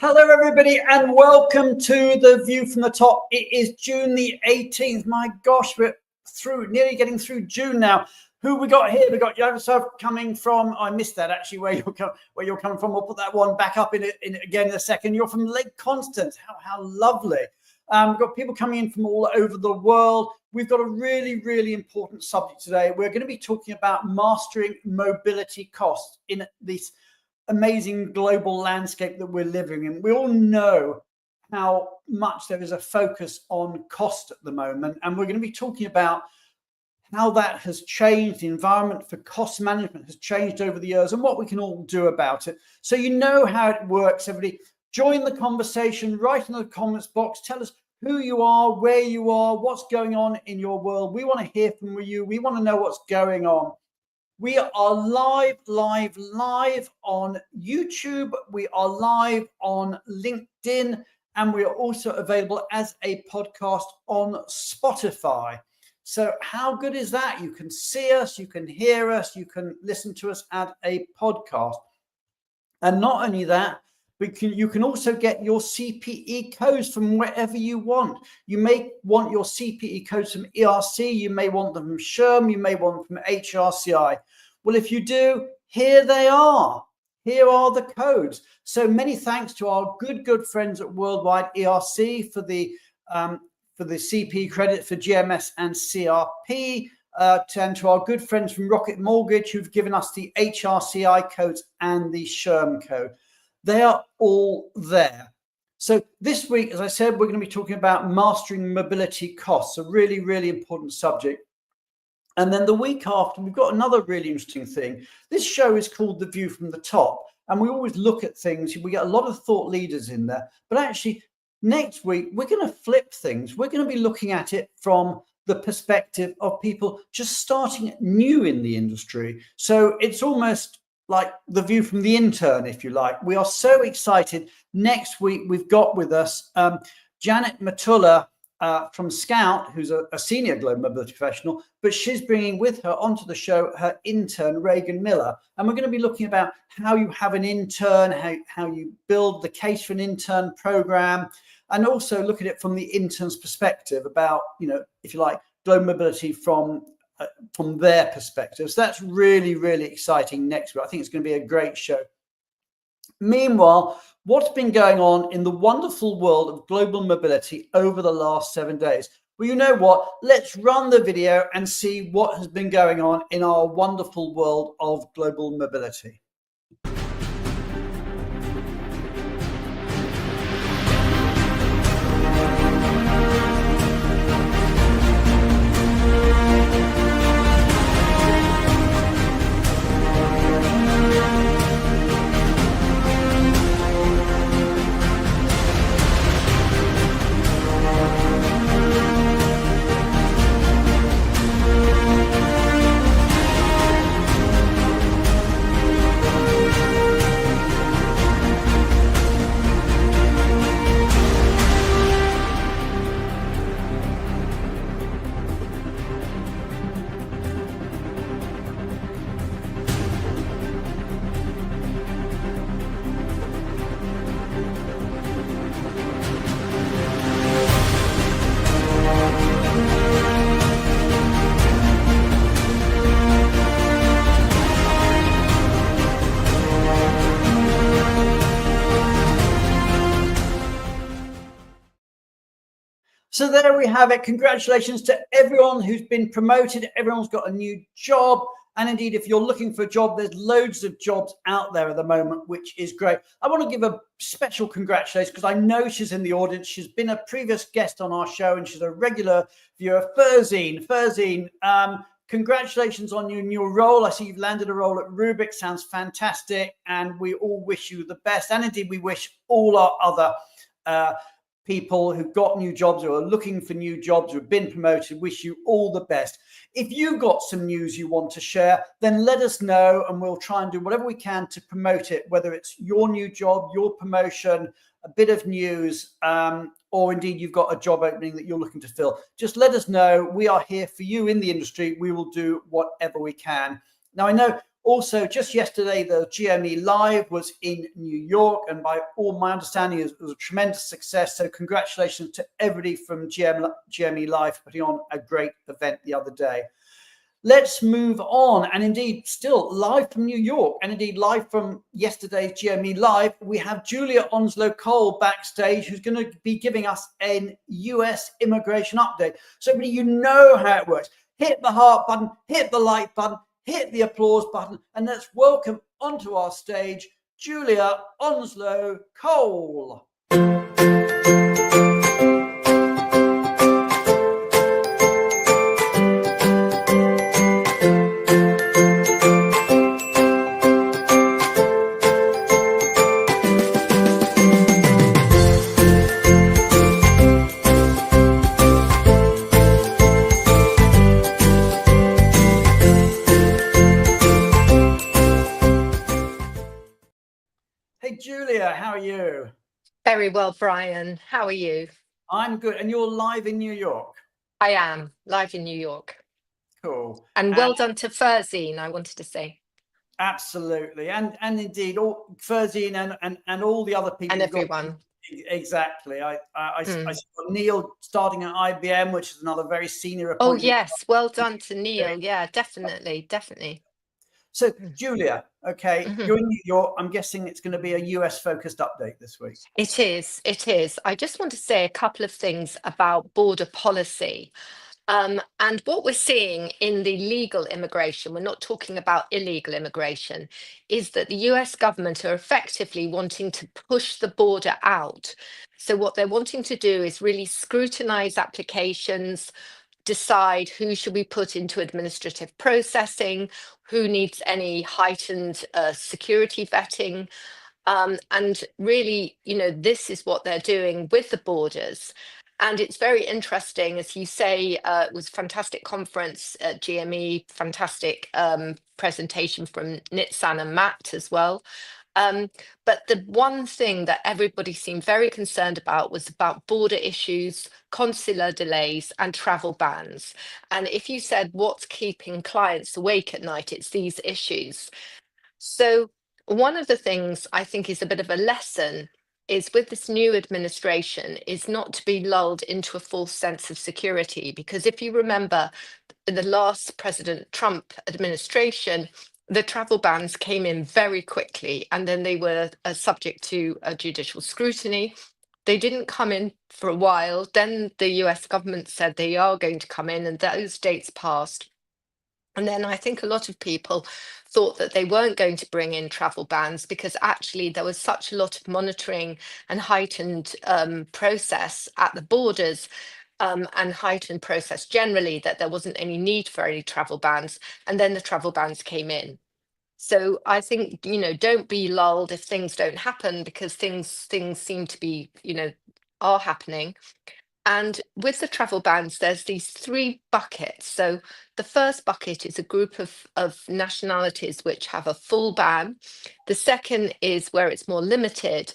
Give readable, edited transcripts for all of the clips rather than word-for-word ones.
Hello, everybody, and welcome to The View from the Top. It is June the 18th. My gosh, we're nearly getting through June now. Who we got here? We got yourself coming from, I missed that actually, where you're coming from. We'll put that one back up in again in a second. You're from Lake Constance. How lovely. We've got people coming in from all over the world. We've got a really, really important subject today. We're going to be talking about mastering mobility costs in this amazing global landscape that we're living in. We all know how much there is a focus on cost at the moment, and we're going to be talking about how that has changed. The environment for cost management has changed over the years and what we can all do about it. So you know how it works. Everybody join the conversation, write in the comments box, tell us who you are, where you are, what's going on in your world. We want to hear from you. We want to know what's going on. We are live on YouTube. We are live on LinkedIn, and we are also available as a podcast on Spotify. So how good is that? You can see us, you can hear us, you can listen to us at a podcast. And not only that, you can also get your CPE codes from wherever you want. You may want your CPE codes from ERC, you may want them from SHRM, you may want them from HRCI. Well, if you do, here they are. Here are the codes. So many thanks to our good friends at Worldwide ERC for the CPE credit for GMS and CRP, and to our good friends from Rocket Mortgage who've given us the HRCI codes and the SHRM code. They are all there. So this week, as I said, we're going to be talking about mastering mobility costs, a really, really important subject. And then the week after, we've got another really interesting thing. This show is called The View from the Top, and we always look at things. We get a lot of thought leaders in there, but actually next week, we're going to flip things. We're going to be looking at it from the perspective of people just starting new in the industry. So it's almost like the view from the intern, if you like. We are so excited. Next week, we've got with us Janet Matula from Scout, who's a senior global mobility professional, but she's bringing with her onto the show her intern, Reagan Miller. And we're going to be looking about how you have an intern, how you build the case for an intern program, and also look at it from the intern's perspective about, if you like, global mobility from their perspective. So that's really, really exciting next week. I think it's going to be a great show. Meanwhile, what's been going on in the wonderful world of global mobility over the last 7 days? Well, you know what? Let's run the video and see what has been going on in our wonderful world of global mobility. So there we have it. Congratulations to everyone who's been promoted. Everyone's got a new job. And indeed, if you're looking for a job, there's loads of jobs out there at the moment, which is great. I want to give a special congratulations because I know she's in the audience. She's been a previous guest on our show and she's a regular viewer. Ferzine, congratulations on your new role. I see you've landed a role at Rubik. Sounds fantastic. And we all wish you the best. And indeed, we wish all our other people who've got new jobs, who are looking for new jobs, who've been promoted, wish you all the best. If you've got some news you want to share, then let us know and we'll try and do whatever we can to promote it, whether it's your new job, your promotion, a bit of news, or indeed you've got a job opening that you're looking to fill. Just let us know. We are here for you in the industry. We will do whatever we can. Now, I know Also, just yesterday, the GME Live was in New York, and by all my understanding, it was a tremendous success. So congratulations to everybody from GME Live for putting on a great event the other day. Let's move on. And indeed, still live from New York, and indeed live from yesterday's GME Live, we have Julia Onslow-Cole backstage, who's going to be giving us an US immigration update. So everybody, you know how it works. Hit the heart button, hit the like button, hit the applause button, and let's welcome onto our stage Julia Onslow-Cole. Julia, how are you? Very well, Brian. How are you? I'm good. And you're live in New York? I am live in New York. Cool. And well done to Furzine, I wanted to say. Absolutely. And indeed, all Furzine and all the other people. And everyone. Exactly. I saw Neil starting at IBM, which is another very senior appointment. Oh, yes. Well done to Neil. Yeah, definitely. So, Julia, okay, you're in New York. I'm guessing it's going to be a US-focused update this week. It is. I just want to say a couple of things about border policy. And what we're seeing in the legal immigration, we're not talking about illegal immigration, is that the US government are effectively wanting to push the border out. So what they're wanting to do is really scrutinize applications, decide who should be put into administrative processing, who needs any heightened security vetting. And really, this is what they're doing with the borders. And it's very interesting, as you say, it was a fantastic conference at GME, fantastic presentation from Neilson and Matt as well. But the one thing that everybody seemed very concerned about was about border issues, consular delays, and travel bans. And if you said what's keeping clients awake at night, it's these issues. So one of the things I think is a bit of a lesson is with this new administration is not to be lulled into a false sense of security. Because if you remember, in the last President Trump administration, the travel bans came in very quickly, and then they were subject to a judicial scrutiny. They didn't come in for a while. Then the US government said they are going to come in, and those dates passed. And then I think a lot of people thought that they weren't going to bring in travel bans because actually there was such a lot of monitoring and heightened process at the borders and heightened process generally that there wasn't any need for any travel bans. And then the travel bans came in. So I think, don't be lulled if things don't happen, because things seem to be, are happening. And with the travel bans, there's these three buckets. So the first bucket is a group of nationalities which have a full ban. The second is where it's more limited.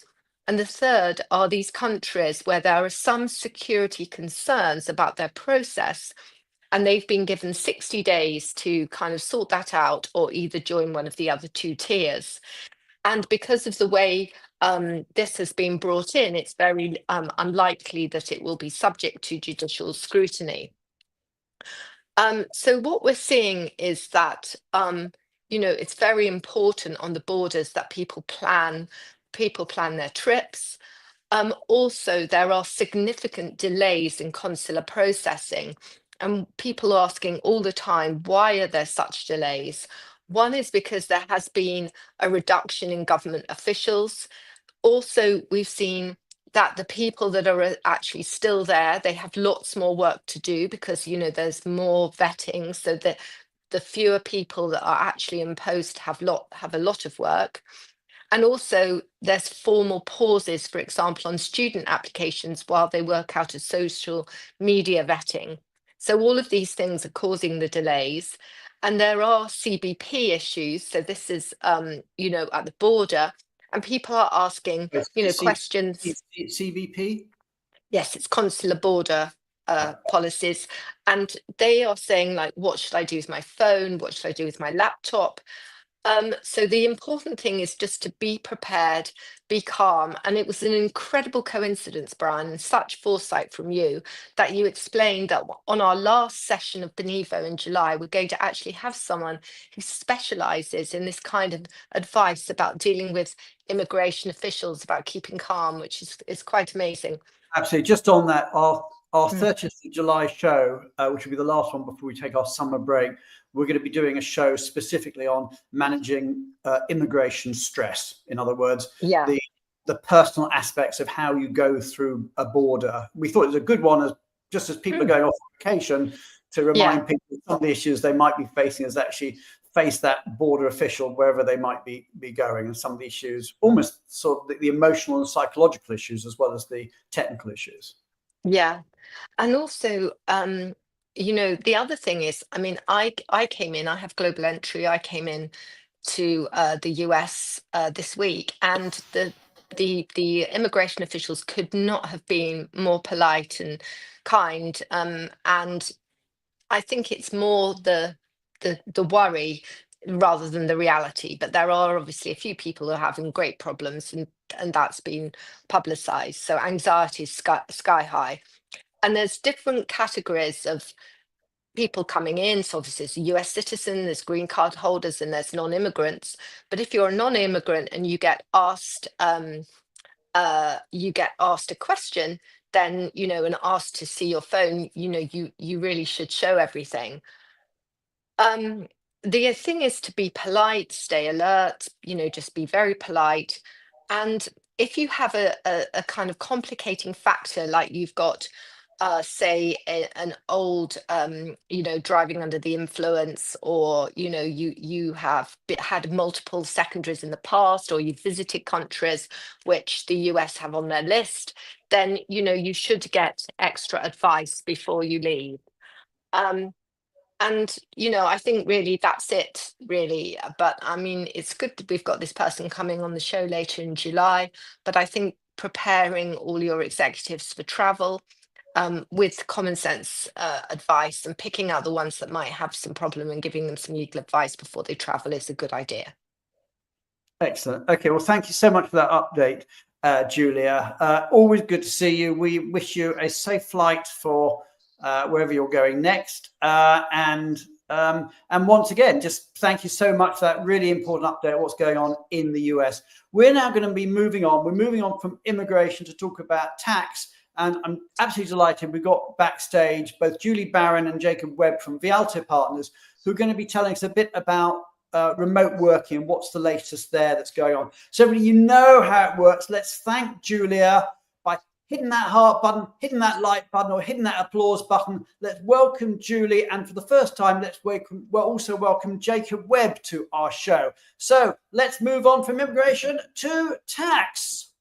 And the third are these countries where there are some security concerns about their process. And they've been given 60 days to kind of sort that out or either join one of the other two tiers. And because of the way this has been brought in, it's very unlikely that it will be subject to judicial scrutiny. So what we're seeing is that, it's very important on the borders that people plan their trips. Also, there are significant delays in consular processing, and people are asking all the time, why are there such delays? One is because there has been a reduction in government officials. Also, we've seen that the people that are actually still there, they have lots more work to do because, there's more vetting, so that the fewer people that are actually in post have a lot of work. And also there's formal pauses, for example, on student applications while they work out a social media vetting. So all of these things are causing the delays. And there are CBP issues. So this is, at the border, and people are asking, questions. CBP? Yes, it's consular border policies. And they are saying, like, what should I do with my phone? What should I do with my laptop? So the important thing is just to be prepared, be calm. And it was an incredible coincidence, Brian, and such foresight from you that you explained that on our last session of Benivo in July, we're going to actually have someone who specializes in this kind of advice about dealing with immigration officials, about keeping calm, which is quite amazing. Absolutely. Just on that, our Mm. 30th of July show, which will be the last one before we take our summer break, we're going to be doing a show specifically on managing immigration stress. In other words, Yeah. the personal aspects of how you go through a border. We thought it was a good one, just as people are going off on vacation, to Yeah. remind people of some of the issues they might be facing as they actually face that border official wherever they might be going, and some of the issues, almost sort of the emotional and psychological issues as well as the technical issues. Yeah. And also, the other thing is, I mean, I came in, I have global entry. I came in to the US this week, and the immigration officials could not have been more polite and kind. And I think it's more the worry rather than the reality. But there are obviously a few people who are having great problems, and that's been publicized. So anxiety is sky high. And there's different categories of people coming in. So obviously there's a US citizen, there's green card holders, and there's non-immigrants. But if you're a non-immigrant and you get asked a question, then and asked to see your phone, you really should show everything. Um, the thing is to be polite, stay alert, just be very polite. And if you have a kind of complicating factor, like you've got, say, an old, driving under the influence, or, you have had multiple secondaries in the past, or you've visited countries which the US have on their list, then, you should get extra advice before you leave. Um, and I think really that's it, really. But I mean, it's good that we've got this person coming on the show later in July. But I think preparing all your executives for travel, with common sense advice, and picking out the ones that might have some problem and giving them some legal advice before they travel is a good idea. Excellent. Okay, well, thank you so much for that update, Julia. Always good to see you. We wish you a safe flight for wherever you're going next. And once again, just thank you so much for that really important update, what's going on in the US. We're now going to be moving on. We're moving on from immigration to talk about tax. And I'm absolutely delighted. We've got backstage both Julie Barron and Jacob Webb from Vialto Partners, who are going to be telling us a bit about remote working and what's the latest there that's going on. So everybody, you know how it works. Let's thank Julia by hitting that heart button, hitting that like button, or hitting that applause button. Let's welcome Julie. And for the first time, we'll also welcome Jacob Webb to our show. So let's move on from immigration to tax.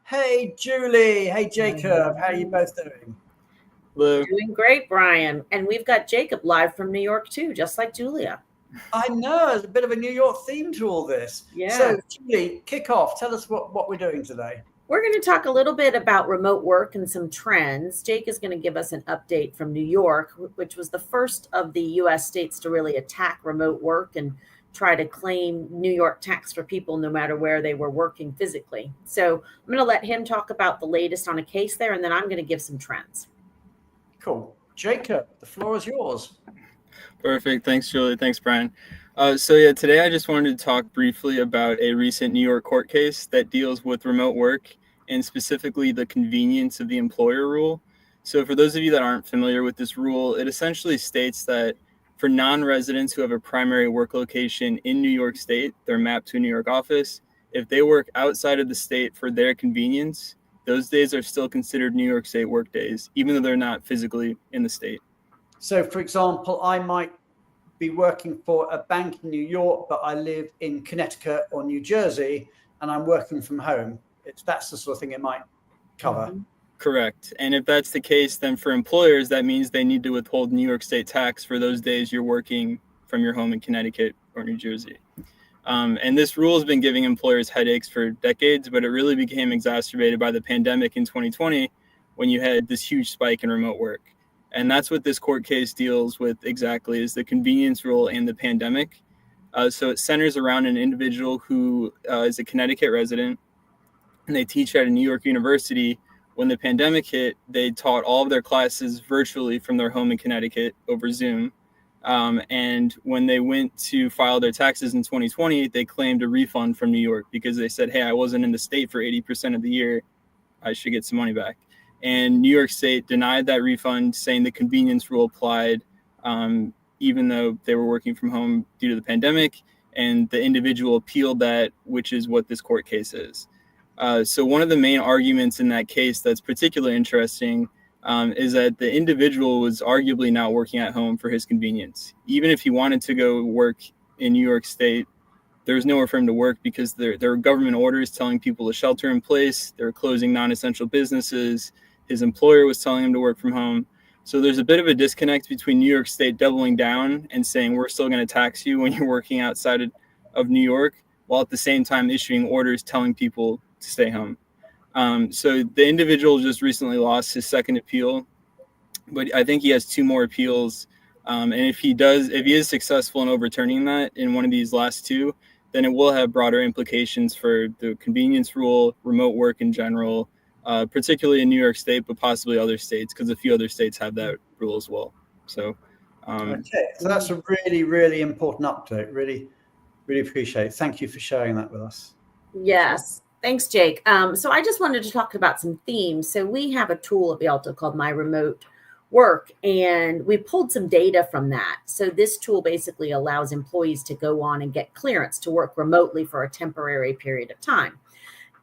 Hey, Julie. Hey, Jacob. How are you both doing? Hello. Doing great, Brian. And we've got Jacob live from New York, too, just like Julia. I know. There's a bit of a New York theme to all this. Yeah. So, Julie, kick off. Tell us what we're doing today. We're going to talk a little bit about remote work and some trends. Jake is going to give us an update from New York, which was the first of the U.S. states to really attack remote work and try to claim New York tax for people no matter where they were working physically. So I'm going to let him talk about the latest on a case there, and then I'm going to give some trends. Cool. Jacob, the floor is yours. Perfect. Thanks, Julie. Thanks, Brian. Today I just wanted to talk briefly about a recent New York court case that deals with remote work and specifically the convenience of the employer rule. So for those of you that aren't familiar with this rule, it essentially states that for non-residents who have a primary work location in New York State, they're mapped to a New York office. If they work outside of the state for their convenience, those days are still considered New York State work days, even though they're not physically in the state. So, for example, I might be working for a bank in New York, but I live in Connecticut or New Jersey, and I'm working from home. That's the sort of thing it might cover. Mm-hmm. Correct. And if that's the case, then for employers, that means they need to withhold New York State tax for those days you're working from your home in Connecticut or New Jersey. And this rule has been giving employers headaches for decades, but it really became exacerbated by the pandemic in 2020 when you had this huge spike in remote work. And that's what this court case deals with exactly, is the convenience rule and the pandemic. So it centers around an individual who is a Connecticut resident, and they teach at a New York university. When the pandemic hit, they taught all of their classes virtually from their home in Connecticut over Zoom. And when they went to file their taxes in 2020, they claimed a refund from New York because they said, hey, I wasn't in the state for 80% of the year. I should get some money back. And New York State denied that refund, saying the convenience rule applied, even though they were working from home due to the pandemic. And the individual appealed that, which is what this court case is. So one of the main arguments in that case that's particularly interesting is that the individual was arguably not working at home for his convenience. Even if he wanted to go work in New York State, there was nowhere for him to work because there were government orders telling people to shelter in place. They were closing non-essential businesses. His employer was telling him to work from home. So there's a bit of a disconnect between New York State doubling down and saying we're still going to tax you when you're working outside of New York, while at the same time issuing orders telling people to stay home. So the individual just recently lost his second appeal, but I think he has two more appeals. And if he is successful in overturning that in one of these last two, then it will have broader implications for the convenience rule, remote work in general, particularly in New York State, but possibly other states, because a few other states have that rule as well. So, okay, so that's a really, really important update. Really, really appreciate it. Thank you for sharing that with us. Yes. Thanks, Jake. So I just wanted to talk about some themes. So we have a tool at Vialto called My Remote Work, and we pulled some data from that. So this tool basically allows employees to go on and get clearance to work remotely for a temporary period of time.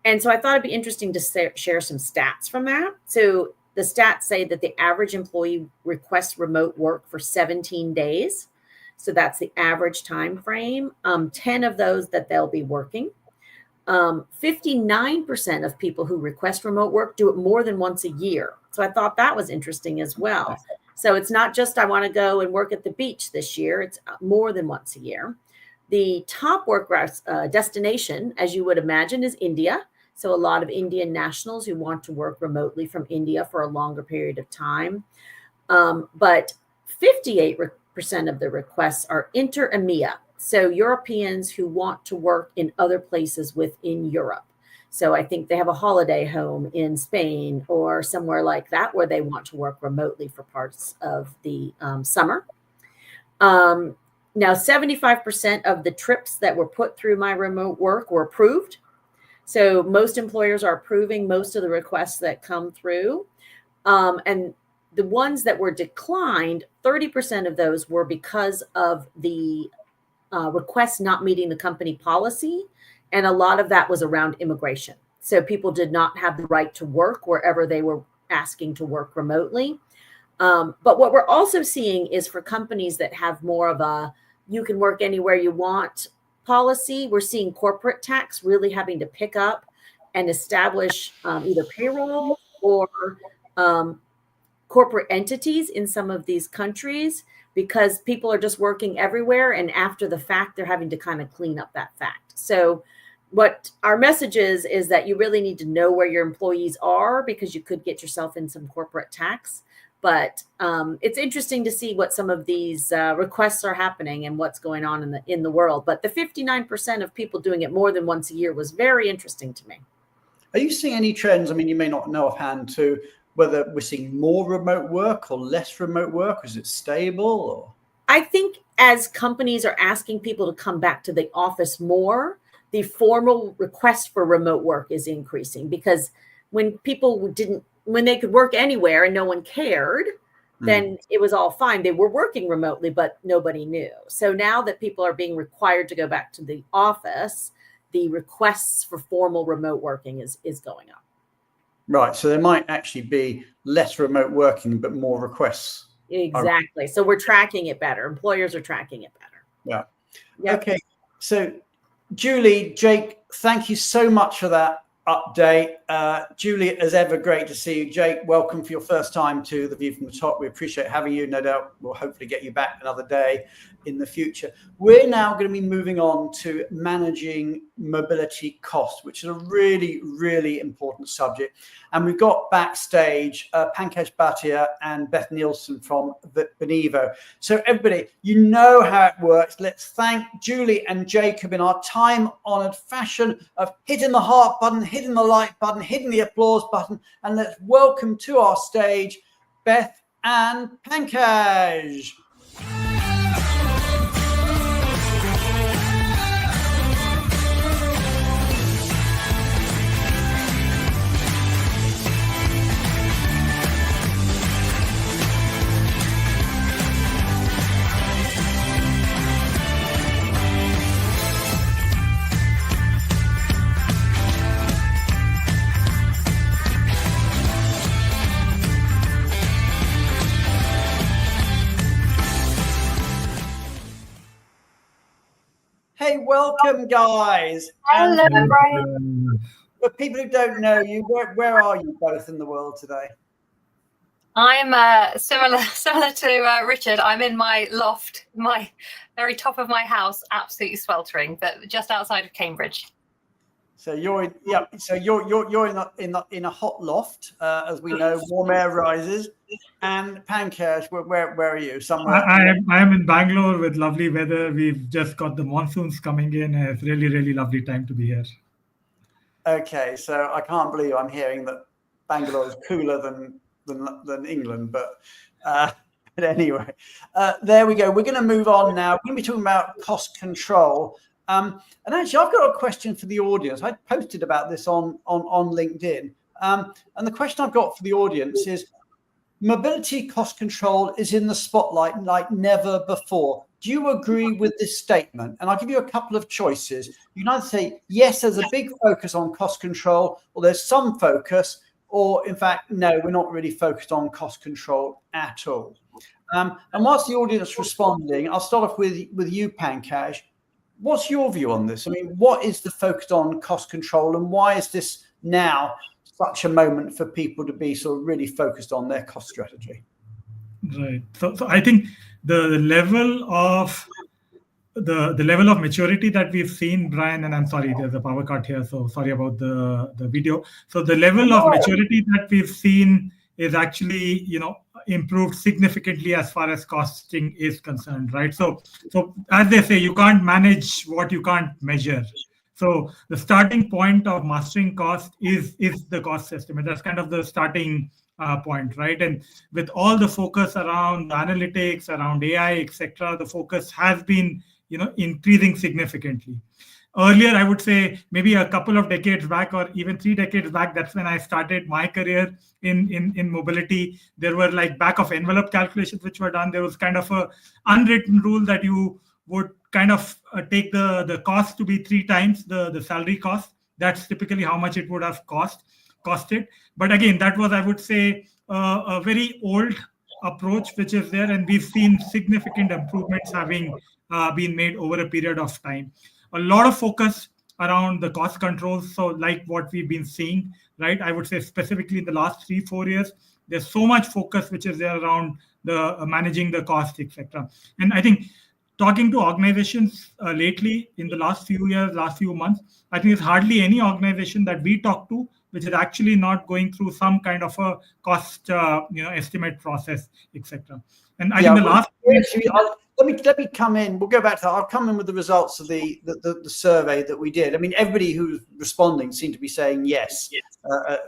And so I thought it'd be interesting to share some stats from that. So the stats say that the average employee requests remote work for 17 days. So that's the average time frame. 10 of those that they'll be working. 59% of people who request remote work do it more than once a year. So I thought that was interesting as well. So it's not just I want to go and work at the beach this year. It's more than once a year. The top work destination, as you would imagine, is India. So a lot of Indian nationals who want to work remotely from India for a longer period of time. But 58% of the requests are inter-EMEA. So Europeans who want to work in other places within Europe. So I think they have a holiday home in Spain or somewhere like that where they want to work remotely for parts of the summer. Now, 75% of the trips that were put through My Remote Work were approved. So most employers are approving most of the requests that come through. And the ones that were declined, 30% of those were because of the requests not meeting the company policy. And a lot of that was around immigration. So people did not have the right to work wherever they were asking to work remotely. But what we're also seeing is for companies that have more of a you can work anywhere you want policy, we're seeing corporate tax really having to pick up and establish either payroll or corporate entities in some of these countries, because people are just working everywhere. And after the fact, they're having to kind of clean up that fact. So what our message is that you really need to know where your employees are, because you could get yourself in some corporate tax. But it's interesting to see what some of these requests are happening and what's going on in the world. But the 59% of people doing it more than once a year was very interesting to me. Are you seeing any trends? I mean, you may not know offhand to whether we're seeing more remote work or less remote work. Is it stable? Or? I think as companies are asking people to come back to the office more, the formal request for remote work is increasing, because when they could work anywhere and no one cared, then it was all fine. They were working remotely, but nobody knew. So now that people are being required to go back to the office, the requests for formal remote working is going up. Right. So there might actually be less remote working, but more requests. Exactly. So we're tracking it better. Employers are tracking it better. Yeah. Yep. Okay. So Julie, Jake, thank you so much for that update. Julie, as ever, great to see you. Jake, welcome for your first time to The View from the Top. We appreciate having you. No doubt we'll hopefully get you back another day in the future. We're now going to be moving on to managing mobility costs, which is a really, really important subject. And we've got backstage Pankaj, Bhatia and Beth Neilson from Benivo. So everybody, you know how it works. Let's thank Julie and Jacob in our time-honored fashion of hitting the heart button, hitting the like button, hitting the applause button, and let's welcome to our stage Beth and Pankaj. Hey, welcome, guys. Hello, And Brian. for people who don't know you, where are you both in the world today? I'm similar to Richard. I'm in my loft, my very top of my house, absolutely sweltering, but just outside of Cambridge. So you're in a hot loft, as we know, warm air rises. And Pankaj, where are you? Somewhere. I am in Bangalore with lovely weather. We've just got the monsoons coming in. It's really, really lovely time to be here. Okay, so I can't believe I'm hearing that Bangalore is cooler than England, but anyway, there we go. We're going to move on now. We're going to be talking about cost control. And actually, I've got a question for the audience. I posted about this on LinkedIn. And the question I've got for the audience is, mobility cost control is in the spotlight like never before. Do you agree with this statement? And I'll give you a couple of choices. You can either say, yes, there's a big focus on cost control, or there's some focus, or in fact, no, we're not really focused on cost control at all. And whilst the audience is responding, I'll start off with you, Pankaj. What's your view on this? I mean, what is the focus on cost control, and why is this now such a moment for people to be sort of really focused on their cost strategy? Right. So I think the level of maturity that we've seen, Brian, and I'm sorry, there's a power cut here, so sorry about the video. So the level of maturity that we've seen is actually, improved significantly as far as costing is concerned, right? So as they say, you can't manage what you can't measure. So the starting point of mastering cost is the cost estimate. That's kind of the starting point, right? And with all the focus around analytics, around AI, etc., the focus has been, increasing significantly. Earlier, I would say maybe a couple of decades back, or even 3 decades back, that's when I started my career in mobility. There were like back of envelope calculations which were done. There was kind of a unwritten rule that you would kind of take the cost to be 3 times the salary cost. That's typically how much it would have costed. But again, that was, I would say, a very old approach which is there, and we've seen significant improvements having been made over a period of time. A lot of focus around the cost controls. So like what we've been seeing, right? I would say specifically in the last 3-4 years, there's so much focus which is there around the managing the cost, etc. And I think talking to organizations lately in the last few years, last few months, I think there's hardly any organization that we talk to which is actually not going through some kind of a cost estimate process, etc. And I think the last let me come in. We'll go back to that. I'll come in with the results of the survey that we did. I mean, everybody who's responding seemed to be saying yes.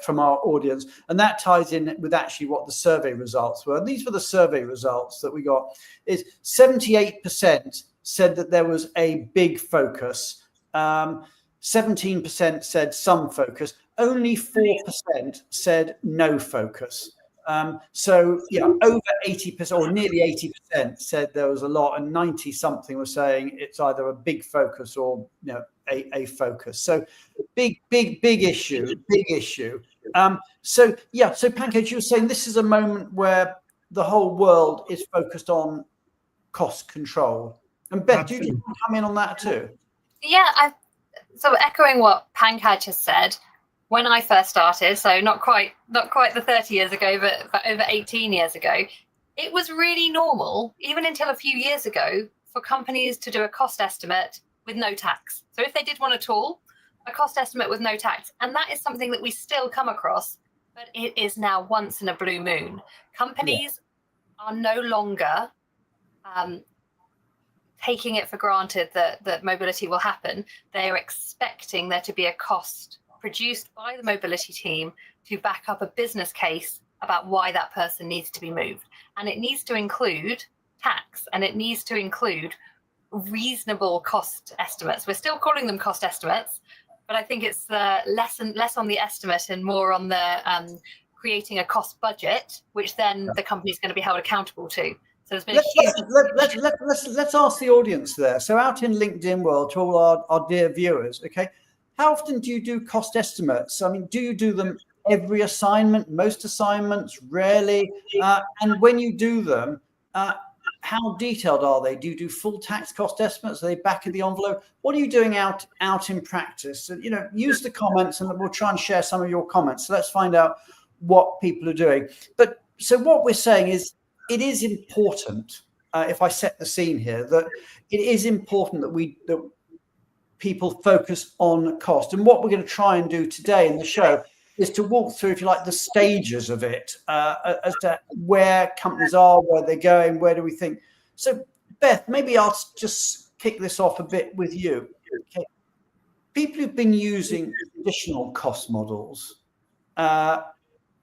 From our audience, and that ties in with actually what the survey results were. These were the survey results that we got. Is 78% said that there was a big focus. 17% said some focus. Only 4% said no focus. So over 80% or nearly 80% said there was a lot, and 90 something were saying it's either a big focus or a focus. So big issue. So Pankaj, you were saying this is a moment where the whole world is focused on cost control. And Beth, do you come in on that too? Yeah, so echoing what Pankaj has said, when I first started, so not quite the 30 years ago, but over 18 years ago, it was really normal, even until a few years ago, for companies to do a cost estimate with no tax. So if they did one at all, a cost estimate with no tax. And that is something that we still come across, but it is now once in a blue moon. Companies are no longer taking it for granted that mobility will happen. They are expecting there to be a cost produced by the mobility team to back up a business case about why that person needs to be moved. And it needs to include tax, and it needs to include reasonable cost estimates. We're still calling them cost estimates, but I think it's less on the estimate and more on the creating a cost budget, which then the company is going to be held accountable to. So there's been let's ask the audience there. So out in LinkedIn world, to all our dear viewers, okay, how often do you do cost estimates? I mean, do you do them every assignment, most assignments, rarely? And when you do them, how detailed are they? Do you do full tax cost estimates? Are they back of the envelope? What are you doing out in practice? So, use the comments and we'll try and share some of your comments. So let's find out what people are doing. But so what we're saying is, it is important, if I set the scene here, that it is important that people focus on cost. And what we're going to try and do today in the show is to walk through, if you like, the stages of it, as to where companies are, where they're going, where do we think. So, Beth, maybe I'll just kick this off a bit with you. Okay. People who've been using traditional cost models,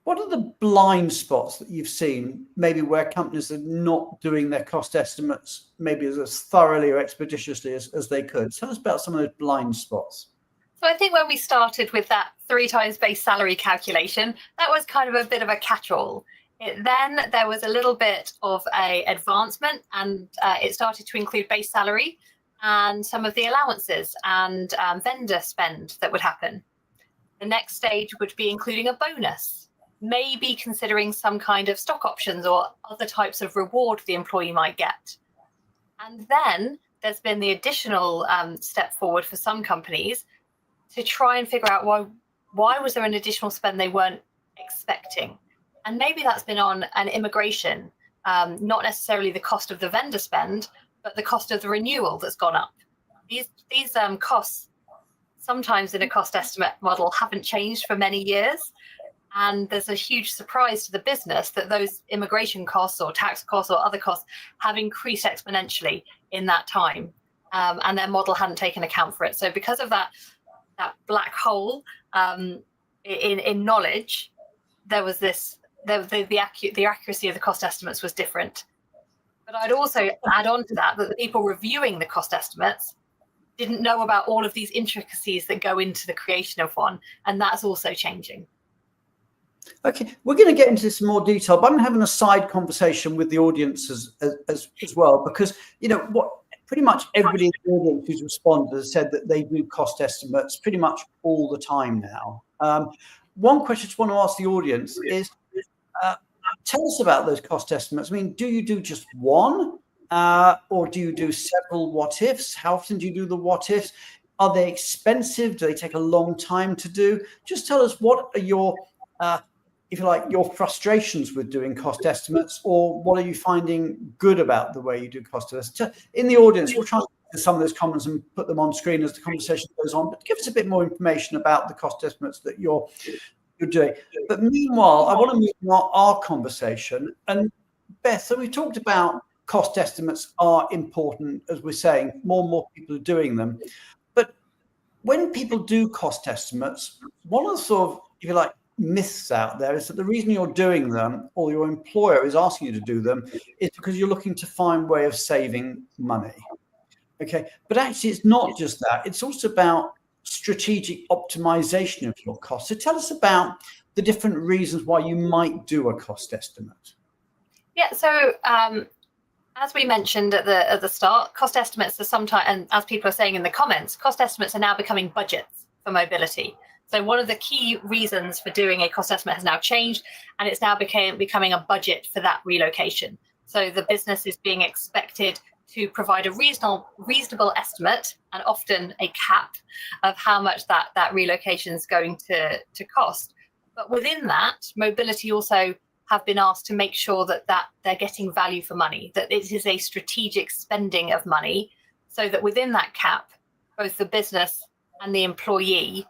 what are the blind spots that you've seen, maybe where companies are not doing their cost estimates maybe as thoroughly or expeditiously as they could? Tell us about some of those blind spots. So I think when we started with that 3 times base salary calculation, that was kind of a bit of a catch-all. Then there was a little bit of a advancement, and it started to include base salary and some of the allowances and vendor spend that would happen. The next stage would be including a bonus, maybe considering some kind of stock options or other types of reward the employee might get. And then there's been the additional step forward for some companies to try and figure out why was there an additional spend they weren't expecting. And maybe that's been on an immigration, not necessarily the cost of the vendor spend, but the cost of the renewal that's gone up. These costs, sometimes in a cost estimate model, haven't changed for many years. And there's a huge surprise to the business that those immigration costs or tax costs or other costs have increased exponentially in that time. And their model hadn't taken account for it. So because of that black hole in knowledge, there was the accuracy of the cost estimates was different. But I'd also add on to that the people reviewing the cost estimates didn't know about all of these intricacies that go into the creation of one. And that's also changing. Okay, we're going to get into this in more detail, but I'm having a side conversation with the audience as well, because what pretty much everybody in the audience who's responded has said that they do cost estimates pretty much all the time now. One question I just want to ask the audience is, tell us about those cost estimates. I mean, do you do just one, or do you do several what ifs? How often do you do the what ifs? Are they expensive? Do they take a long time to do? Just tell us, what are your if you like, your frustrations with doing cost estimates, or what are you finding good about the way you do cost estimates? In the audience, we'll try to get some of those comments and put them on screen as the conversation goes on, but give us a bit more information about the cost estimates that you're doing. But meanwhile, I want to move on our conversation. And Beth, so we talked about cost estimates are important, as we're saying, more and more people are doing them. But when people do cost estimates, one of the sort of, if you like, myths out there is that the reason you're doing them, or your employer is asking you to do them, is because you're looking to find a way of saving money. Okay, but actually it's not just that. It's also about strategic optimization of your costs. So tell us about the different reasons why you might do a cost estimate. Yeah, so as we mentioned at the start, cost estimates are sometimes, and as people are saying in the comments, cost estimates are now becoming budgets for mobility. So one of the key reasons for doing a cost estimate has now changed, and it's now becoming a budget for that relocation. So the business is being expected to provide a reasonable estimate, and often a cap, of how much that relocation is going to cost. But within that, mobility also have been asked to make sure that they're getting value for money, that it is a strategic spending of money, so that within that cap, both the business and the employee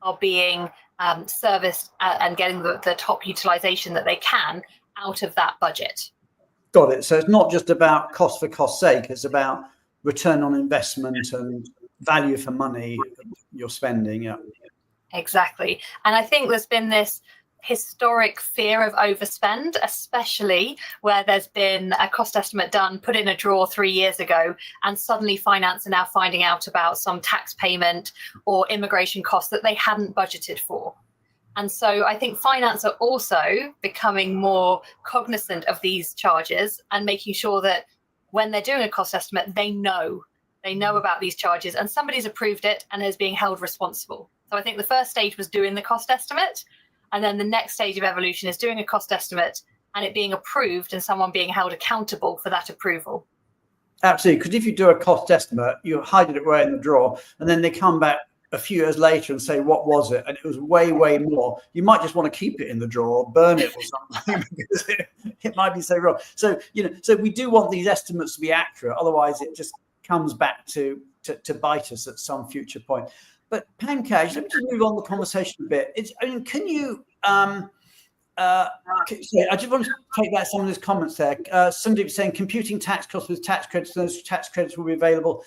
are being serviced and getting the top utilization that they can out of that budget. Got it. So it's not just about cost for cost's sake, it's about return on investment and value for money you're spending. Yeah. Exactly. And I think there's been this historic fear of overspend, especially where there's been a cost estimate done, put in a drawer 3 years ago, and suddenly finance are now finding out about some tax payment or immigration costs that they hadn't budgeted for. And so I think finance are also becoming more cognizant of these charges and making sure that when they're doing a cost estimate, they know about these charges and somebody's approved it and is being held responsible. So I think the first stage was doing the cost estimate. And then the next stage of evolution is doing a cost estimate and it being approved and someone being held accountable for that approval. Absolutely. Because if you do a cost estimate, you hide it away in the drawer, and then they come back a few years later and say, what was it? And it was way, way more. You might just want to keep it in the drawer, burn it or something, because it might be so wrong. So, so we do want these estimates to be accurate. Otherwise, it just comes back to bite us at some future point. But Pankaj, let me just move on the conversation a bit. Can you? I just want to take back some of those comments there. Somebody was saying computing tax costs with tax credits, those tax credits will be available,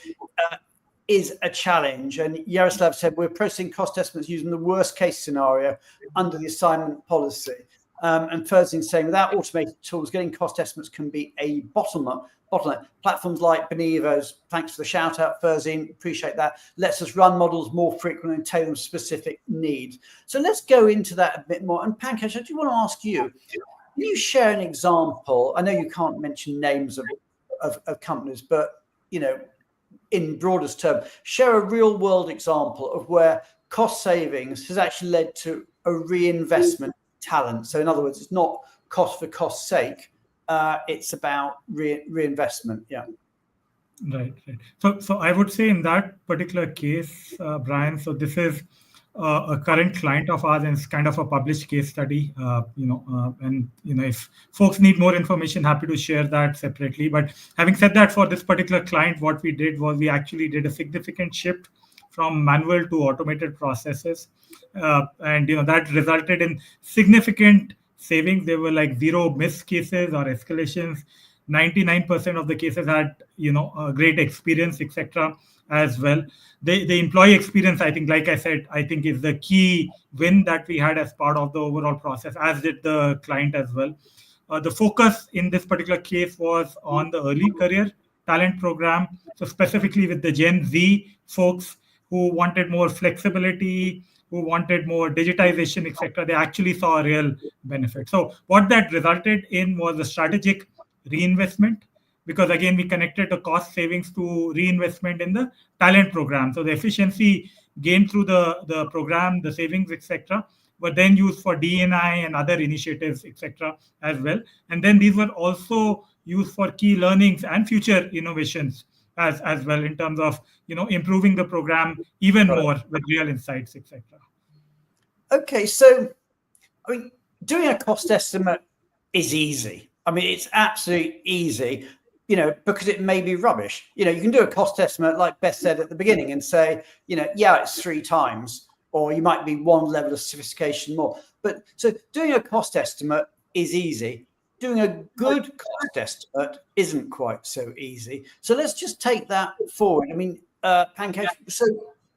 is a challenge. And Yaroslav said we're processing cost estimates using the worst case scenario under the assignment policy. And Ferzin saying without automated tools, getting cost estimates can be a bottleneck. Platforms like Benivo's, thanks for the shout out, Ferzin, appreciate that, lets us run models more frequently and tailor them specific needs. So let's go into that a bit more. And Pankaj, I do want to ask you, can you share an example? I know you can't mention names of companies, but in broadest term, share a real world example of where cost savings has actually led to a reinvestment talent. So in other words, it's not cost for cost's sake. It's about reinvestment. Yeah. Right. So I would say in that particular case, Brian, so this is a current client of ours, and it's kind of a published case study. If folks need more information, happy to share that separately. But having said that, for this particular client, what we did was we actually did a significant shift from manual to automated processes, and that resulted in significant savings. There were like 0 missed cases or escalations. 99% of the cases had a great experience, etc. as well. The employee experience, I think, like I said, I think is the key win that we had as part of the overall process, as did the client as well. The focus in this particular case was on the early career talent program, so specifically with the Gen Z folks who wanted more flexibility, who wanted more digitization, etc. They actually saw a real benefit. So what that resulted in was a strategic reinvestment, because again, we connected the cost savings to reinvestment in the talent program. So the efficiency gained through the program, the savings, etc., were then used for D&I and other initiatives, etc. as well. And then these were also used for key learnings and future innovations as well, in terms of improving the program even more with real insights, etc. Okay, so doing a cost estimate is easy. It's absolutely easy, because it may be rubbish. You can do a cost estimate, like Beth said at the beginning, and say, it's 3 times, or you might be one level of sophistication more. But so doing a cost estimate is easy. Doing a good cost estimate isn't quite so easy. So let's just take that forward. Pankaj, so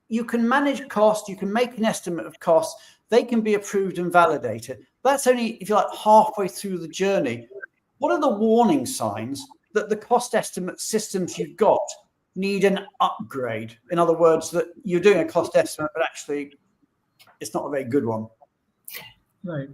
you can manage cost, you can make an estimate of cost, they can be approved and validated. That's only, if you like, halfway through the journey. What are the warning signs that the cost estimate systems you've got need an upgrade? In other words, that you're doing a cost estimate, but actually it's not a very good one. Right.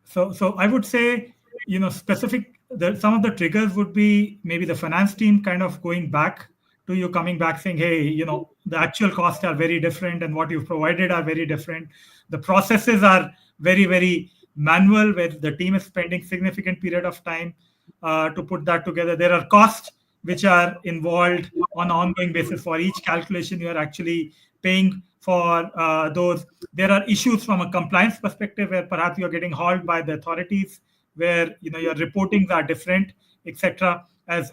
So I would say, some of the triggers would be maybe the finance team kind of going back to to you coming back saying, hey, the actual costs are very different and what you've provided are very different. The processes are very, very manual, where the team is spending significant period of time to put that together. There are costs which are involved on an ongoing basis. For each calculation, you are actually paying for those. There are issues from a compliance perspective where perhaps you're getting hauled by the authorities, where your reportings are different, etc. as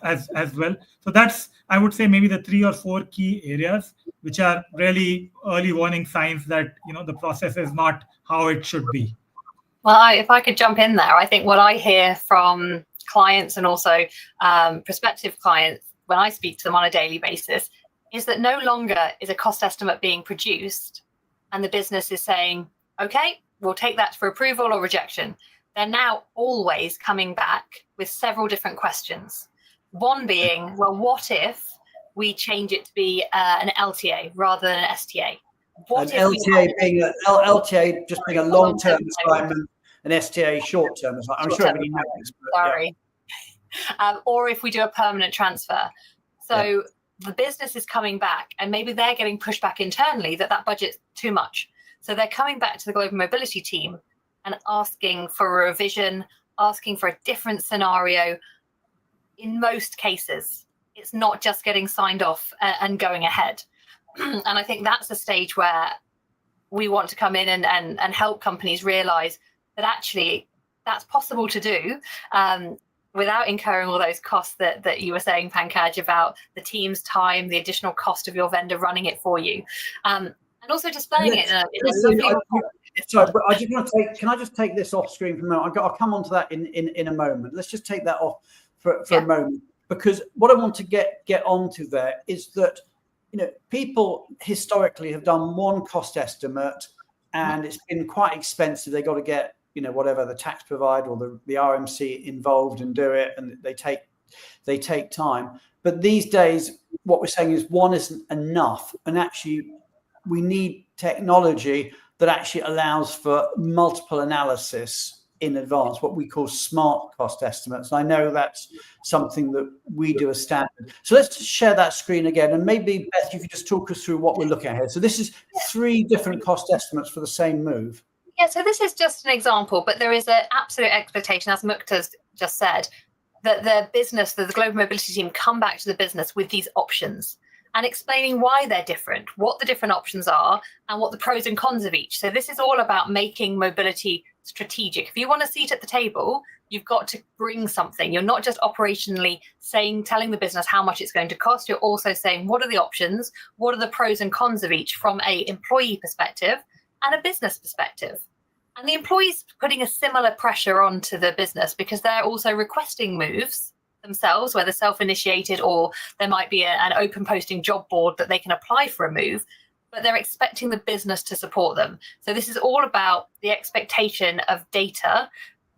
well. So that's, I would say, maybe the 3 or 4 key areas which are really early warning signs that the process is not how it should be. Well, if I could jump in there, I think what I hear from clients and also prospective clients when I speak to them on a daily basis is that no longer is a cost estimate being produced and the business is saying, okay, we'll take that for approval or rejection. They're now always coming back with several different questions. One being, well, what if we change it to be an LTA rather than an STA? An LTA being LTA just being a long-term assignment, an STA short-term assignment. I'm sure everybody knows. Sorry. Yeah. Or if we do a permanent transfer. So the business is coming back and maybe they're getting pushed back internally that budget's too much. So they're coming back to the global mobility team and asking for a revision, asking for a different scenario. In most cases, it's not just getting signed off and going ahead. And I think that's a stage where we want to come in and help companies realize that actually that's possible to do without incurring all those costs that you were saying, Pankaj, about the team's time, the additional cost of your vendor running it for you. And also displaying it in a lovely Sorry, but I just want to take. Can I just take this off screen for a moment? I'll come on to that in a moment. Let's just take that off for a moment, because what I want to get onto there is that people historically have done one cost estimate, and it's been quite expensive. They got to get whatever the tax provider or the RMC involved and do it, and they take time. But these days, what we're saying is one isn't enough, and actually we need technology that actually allows for multiple analysis in advance, what we call smart cost estimates. And I know that's something that we do as standard. So let's just share that screen again. And maybe, Beth, you could just talk us through what we're looking at here. So this is 3 different cost estimates for the same move. Yeah, so this is just an example, but there is an absolute expectation, as Mukta's just said, that the global mobility team come back to the business with these options and explaining why they're different, what the different options are, and what the pros and cons of each. So this is all about making mobility strategic. If you want a seat at the table, you've got to bring something. You're not just operationally telling the business how much it's going to cost. You're also saying, what are the options? What are the pros and cons of each from an employee perspective and a business perspective? And the employees putting a similar pressure onto the business because they're also requesting moves themselves, whether self-initiated or there might be an open posting job board that they can apply for a move, but they're expecting the business to support them. So this is all about the expectation of data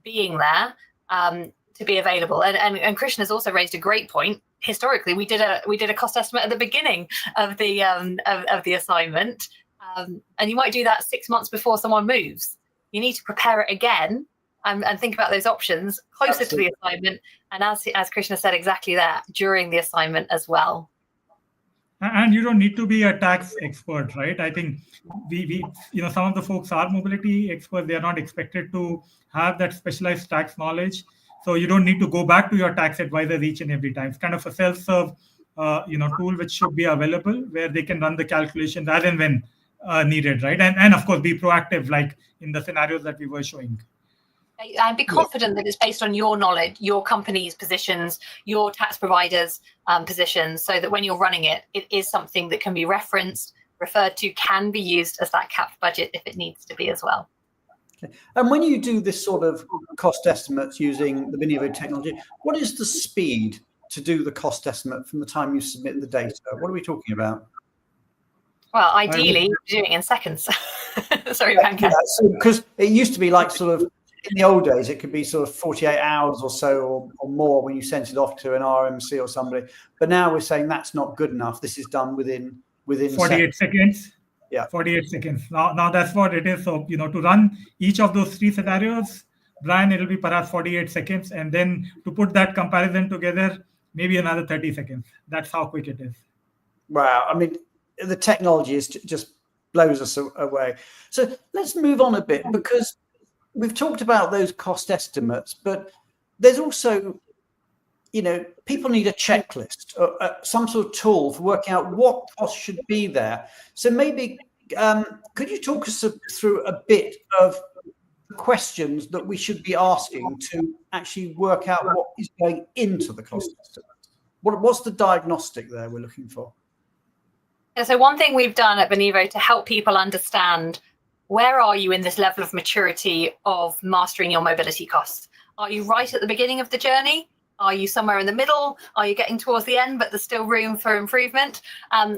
being there to be available. And Krishna has also raised a great point. Historically, we did a cost estimate at the beginning of the assignment, and you might do that 6 months before someone moves. You need to prepare it again and think about those options closer to the assignment. And as Krishna said, exactly that during the assignment as well. And you don't need to be a tax expert, right? I think we some of the folks are mobility experts. They are not expected to have that specialized tax knowledge. So you don't need to go back to your tax advisor each and every time. It's kind of a self-serve, tool which should be available where they can run the calculations as and when needed, right? And of course, be proactive, like in the scenarios that we were showing. And be confident that it's based on your knowledge, your company's positions, your tax provider's positions, so that when you're running it, it is something that can be referenced, referred to, can be used as that capped budget if it needs to be as well. Okay. And when you do this sort of cost estimates using the Benivo technology, what is the speed to do the cost estimate from the time you submit the data? What are we talking about? Well, ideally, you're doing it in seconds. Sorry, Pankaj. Yeah, because it used to be like sort of, in the old days, it could be sort of 48 hours or so or more when you sent it off to an RMC or somebody. But now we're saying that's not good enough. This is done within 48 seconds. Yeah, 48 seconds. Now that's what it is. So, to run each of those 3 scenarios, Brian, it'll be perhaps 48 seconds. And then to put that comparison together, maybe another 30 seconds. That's how quick it is. Wow. I mean, the technology is just blows us away. So let's move on a bit, because we've talked about those cost estimates, but there's also, people need a checklist, some sort of tool for working out what costs should be there. So maybe could you talk us through a bit of questions that we should be asking to actually work out what is going into the cost estimate? What's the diagnostic there we're looking for? Yeah, so one thing we've done at Benivo to help people understand, where are you in this level of maturity of mastering your mobility costs? Are you right at the beginning of the journey? Are you somewhere in the middle? Are you getting towards the end, but there's still room for improvement?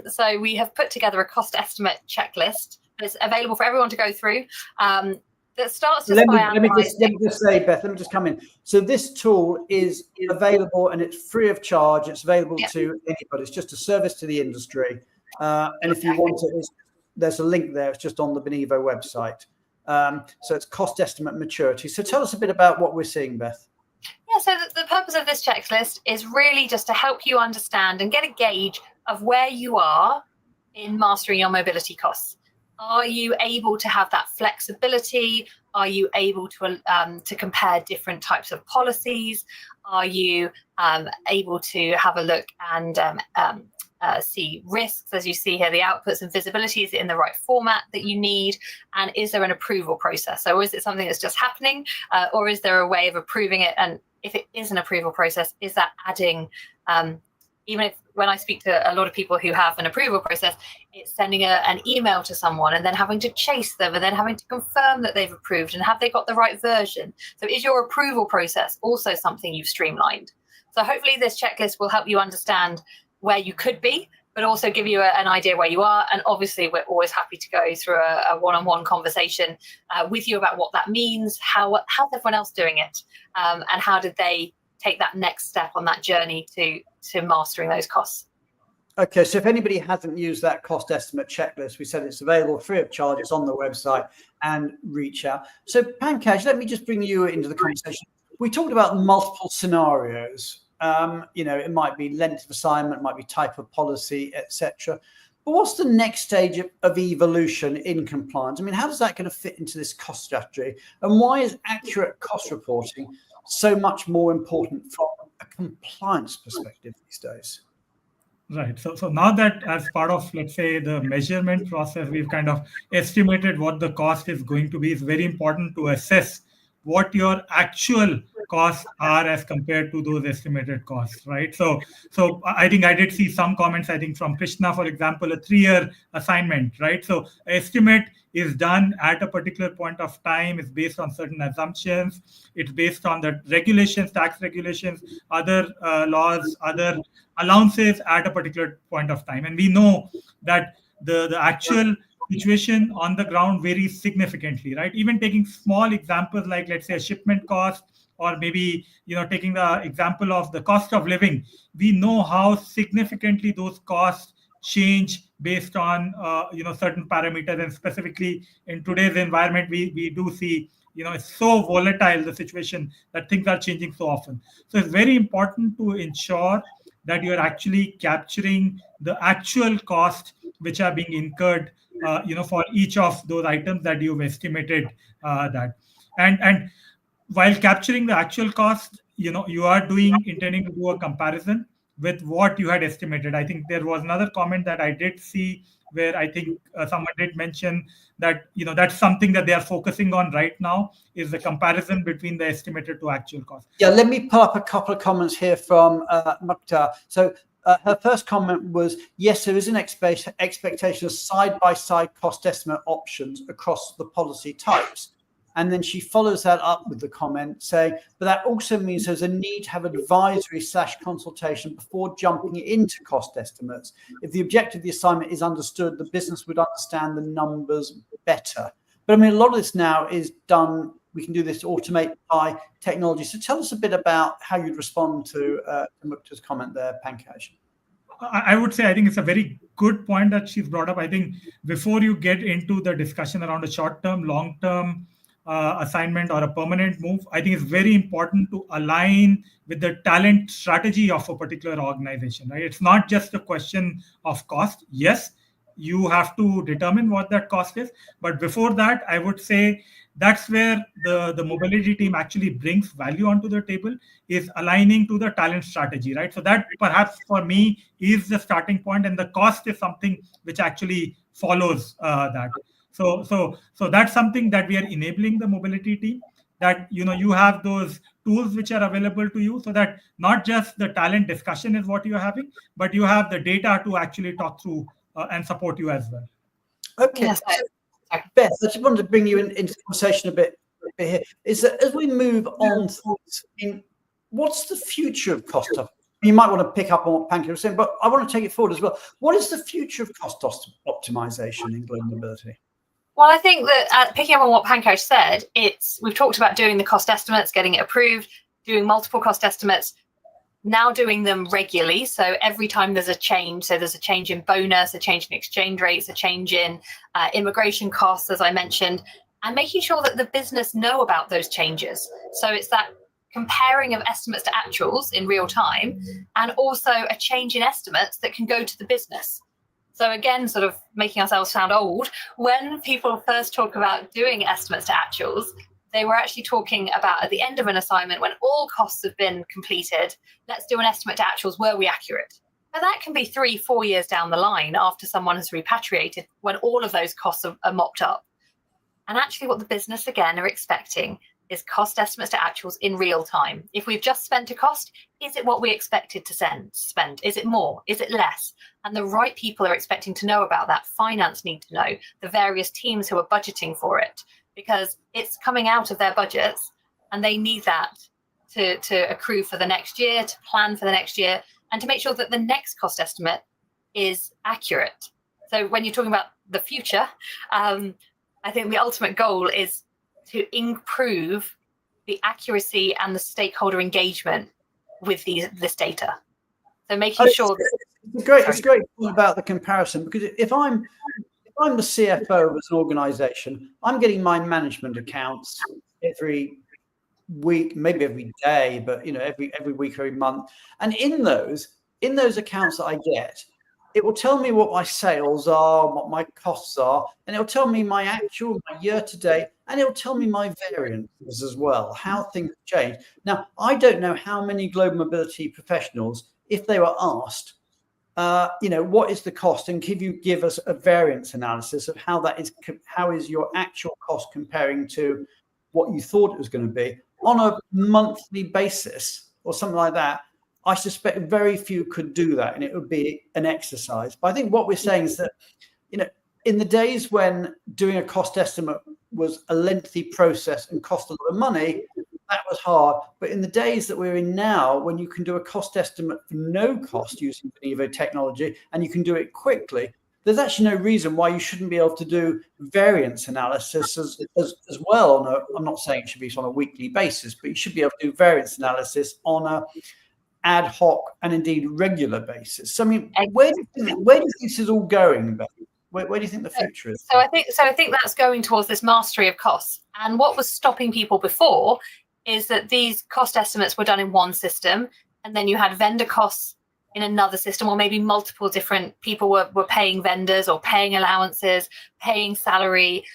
So we have put together a cost estimate checklist that's available for everyone to go through. That starts just by let me just say, Beth, let me just come in. So this tool is available and it's free of charge. It's available to anybody. It's just a service to the industry. And if you want it, there's a link there. It's just on the Benivo website. So it's cost estimate maturity. So tell us a bit about what we're seeing, Beth. Yeah, so the purpose of this checklist is really just to help you understand and get a gauge of where you are in mastering your mobility costs. Are you able to have that flexibility? Are you able to compare different types of policies? Are you able to have a look and see risks, as you see here, the outputs and visibility? Is it in the right format that you need? And is there an approval process? So is it something that's just happening, or is there a way of approving it? And if it is an approval process, is that adding, even if when I speak to a lot of people who have an approval process, it's sending an email to someone and then having to chase them and then having to confirm that they've approved and have they got the right version? So is your approval process also something you've streamlined? So hopefully this checklist will help you understand where you could be, but also give you an idea where you are. And obviously, we're always happy to go through a one-on-one conversation with you about what that means, how's everyone else doing it, and how did they take that next step on that journey to mastering those costs. Okay, so if anybody hasn't used that cost estimate checklist, we said it's available free of charge. It's on the website, and reach out. So Pankaj, let me just bring you into the conversation. We talked about multiple scenarios. It might be length of assignment, might be type of policy, etc. But what's the next stage of evolution in compliance? I mean, how does that going to fit into this cost strategy? And why is accurate cost reporting so much more important from a compliance perspective these days? Right. So now that as part of, let's say, the measurement process, we've kind of estimated what the cost is going to be, it's very important to assess what your actual costs are as compared to those estimated costs, right? So I think I did see some comments, I think from Krishna, for example, a 3-year assignment, right? So estimate is done at a particular point of time. It's based on certain assumptions. It's based on the regulations, tax regulations, other laws, other allowances at a particular point of time. And we know that the actual situation on the ground varies significantly, right? Even taking small examples like, let's say, a shipment cost, or maybe taking the example of the cost of living, we know how significantly those costs change based on certain parameters. And specifically in today's environment, we do see it's so volatile, the situation, that things are changing so often. So it's very important to ensure that you're actually capturing the actual cost which are being incurred for each of those items that you've estimated that. And while capturing the actual cost, you are intending to do a comparison with what you had estimated. I think there was another comment that I did see where I think someone did mention that that's something that they are focusing on right now, is the comparison between the estimated to actual cost. Yeah, let me pull up a couple of comments here from Bhatia. So her first comment was, yes, there is an expectation of side-by-side cost estimate options across the policy types. And then she follows that up with the comment saying, but that also means there's a need to have advisory/consultation before jumping into cost estimates. If the objective of the assignment is understood, the business would understand the numbers better. But I mean, a lot of this now is done. We can do this automate by technology. So tell us a bit about how you'd respond to Mukta's comment there, Pankaj. I would say I think it's a very good point that she's brought up. I think before you get into the discussion around a short-term, long-term assignment or a permanent move, I think it's very important to align with the talent strategy of a particular organization, right? It's not just a question of cost. Yes, you have to determine what that cost is. But before that, I would say that's where the mobility team actually brings value onto the table, is aligning to the talent strategy, right? So that perhaps for me is the starting point, and the cost is something which actually follows that. So that's something that we are enabling the mobility team, that you have those tools which are available to you, so that not just the talent discussion is what you're having, but you have the data to actually talk through and support you as well. Okay. Yes, Beth, I just wanted to bring you into the conversation a bit here. Is that as we move on, what's the future of cost? You might want to pick up on what Pankaj was saying, but I want to take it forward as well. What is the future of cost optimization in global mobility? Well, I think that picking up on what Pankaj said, we've talked about doing the cost estimates, getting it approved, doing multiple cost estimates, now doing them regularly. So every time there's a change, so there's a change in bonus, a change in exchange rates, a change in immigration costs, as I mentioned, and making sure that the business know about those changes. So it's that comparing of estimates to actuals in real time, and also a change in estimates that can go to the business. So again, sort of making ourselves sound old, when people first talk about doing estimates to actuals, they were actually talking about at the end of an assignment, when all costs have been completed, let's do an estimate to actuals, were we accurate? But that can be 3-4 years down the line after someone has repatriated, when all of those costs are mocked up. And actually what the business, again, are expecting is cost estimates to actuals in real time. If we've just spent a cost, is it what we expected to spend? Is it more? Is it less? And the right people are expecting to know about that. Finance need to know, the various teams who are budgeting for it, because it's coming out of their budgets and they need that to accrue for the next year, to plan for the next year, and to make sure that the next cost estimate is accurate. So when you're talking about the future, I think the ultimate goal is to improve the accuracy and the stakeholder engagement with this data. So making sure that it's a great point about the comparison, because if I'm the CFO of an organization, I'm getting my management accounts every week, maybe every day, but every week, every month. And in those accounts that I get, it will tell me what my sales are, what my costs are, and it'll tell me my year to date, and it'll tell me my variances as well, how things change. Now, I don't know how many global mobility professionals, if they were asked, what is the cost, and can you give us a variance analysis of how is your actual cost comparing to what you thought it was going to be on a monthly basis or something like that. I suspect very few could do that, and it would be an exercise. But I think what we're saying is that, in the days when doing a cost estimate was a lengthy process and cost a lot of money, that was hard. But in the days that we're in now, when you can do a cost estimate for no cost using Benivo technology, and you can do it quickly, there's actually no reason why you shouldn't be able to do variance analysis as well. I'm not saying it should be on a weekly basis, but you should be able to do variance analysis on a ad hoc and indeed regular basis. So I mean, where do you think this is all going, Beth? Where do you think the future is? So I think that's going towards this mastery of costs. And what was stopping people before is that these cost estimates were done in one system, and then you had vendor costs in another system, or maybe multiple different people were paying vendors or paying allowances, paying salary,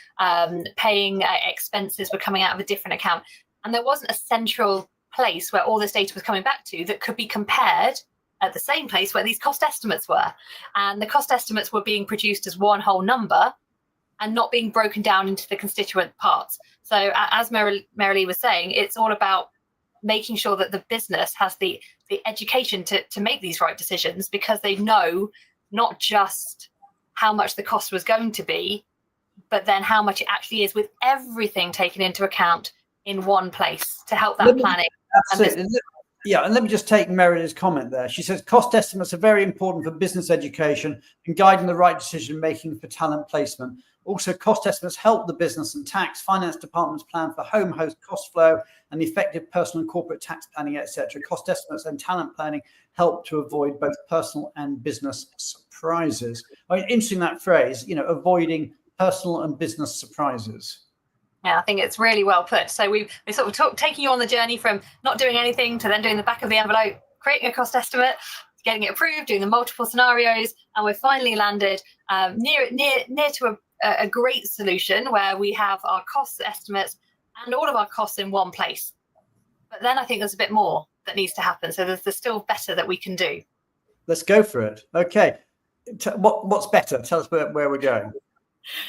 paying expenses were coming out of a different account. And there wasn't a central place where all this data was coming back to that could be compared at the same place where these cost estimates were. And the cost estimates were being produced as one whole number and not being broken down into the constituent parts. So as Marilee was saying, it's all about making sure that the business has the education to make these right decisions, because they know not just how much the cost was going to be, but then how much it actually is, with everything taken into account in one place to help that planning. Yeah, and let me just take Marilee's comment there. She says cost estimates are very important for business education and guiding the right decision making for talent placement. Also, cost estimates help the business and tax finance departments plan for home host cost flow and effective personal and corporate tax planning, etc. Cost estimates and talent planning help to avoid both personal and business surprises. I mean, interesting that phrase, avoiding personal and business surprises. Yeah, I think it's really well put. So we're sort of taking you on the journey from not doing anything to then doing the back of the envelope, creating a cost estimate, getting it approved, doing the multiple scenarios, and we're finally landed near to a great solution where we have our cost estimates and all of our costs in one place. But then I think there's a bit more that needs to happen. So there's still better that we can do. Let's go for it. Okay. What's better? Tell us where we're going.